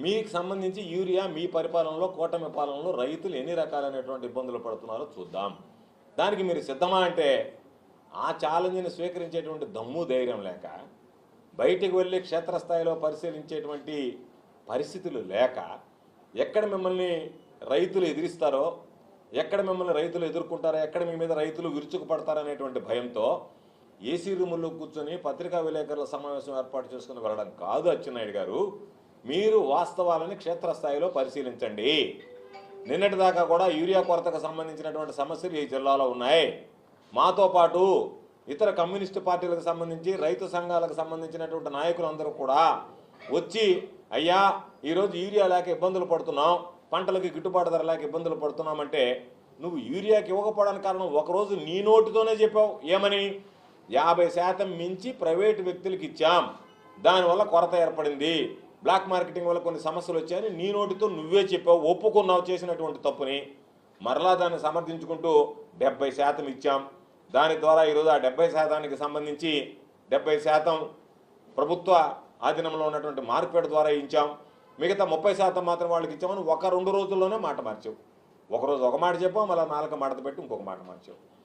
మీకు సంబంధించి యూరియా మీ పరిపాలనలో కూటమి పాలనలో రైతులు ఎన్ని రకాలైనటువంటి ఇబ్బందులు పడుతున్నారో చూద్దాం. దానికి మీరు సిద్ధమా అంటే ఆ ఛాలెంజ్ని స్వీకరించేటువంటి దమ్ము ధైర్యం లేక, బయటికి వెళ్ళి క్షేత్రస్థాయిలో పరిశీలించేటువంటి పరిస్థితులు లేక, ఎక్కడ మిమ్మల్ని రైతులు ఎదిరిస్తారో, ఎక్కడ మిమ్మల్ని రైతులు ఎదుర్కొంటారో, ఎక్కడ మీ మీద రైతులు విరుచుకుపడతారనేటువంటి భయంతో ఏసీ రూముల్లో కూర్చొని పత్రికా విలేకరుల సమావేశం ఏర్పాటు చేసుకుని వెళ్ళడం కాదు అచ్చెన్నాయుడు గారు. మీరు వాస్తవాలని క్షేత్రస్థాయిలో పరిశీలించండి. నిన్నటిదాకా కూడా యూరియా కొరతకు సంబంధించినటువంటి సమస్యలు ఈ జిల్లాలో ఉన్నాయి. మాతో పాటు ఇతర కమ్యూనిస్టు పార్టీలకు సంబంధించి రైతు సంఘాలకు సంబంధించినటువంటి నాయకులందరూ కూడా వచ్చి, అయ్యా ఈరోజు యూరియా లేక ఇబ్బందులు పడుతున్నాం, పంటలకి గిట్టుబాటు ధర లేక ఇబ్బందులు పడుతున్నామంటే నువ్వు యూరియాకి ఇవ్వకపోవడానికి కారణం ఒకరోజు నీ నోటితోనే చెప్పావు. ఏమని? 50% మించి ప్రైవేటు వ్యక్తులకు ఇచ్చాం, దానివల్ల కొరత ఏర్పడింది, బ్లాక్ మార్కెటింగ్ వల్ల కొన్ని సమస్యలు వచ్చాయని నీ నోటితో నువ్వే చెప్పావు, ఒప్పుకున్నావు చేసినటువంటి తప్పుని. మరలా దాన్ని సమర్థించుకుంటూ 70% ఇచ్చాం. దాని ద్వారా ఈరోజు ఆ 70%కి సంబంధించి 70% ప్రభుత్వ ఆధీనంలో ఉన్నటువంటి మార్కెట్ ద్వారా ఇచ్చాం, మిగతా 30% మాత్రం వాళ్ళకి ఇచ్చామని 1-2 రోజుల్లోనే మాట మార్చావు. ఒకరోజు ఒక మాట చెప్పావు, మళ్ళీ 4 మాట పెట్టి ఇంకొక మాట మార్చావు.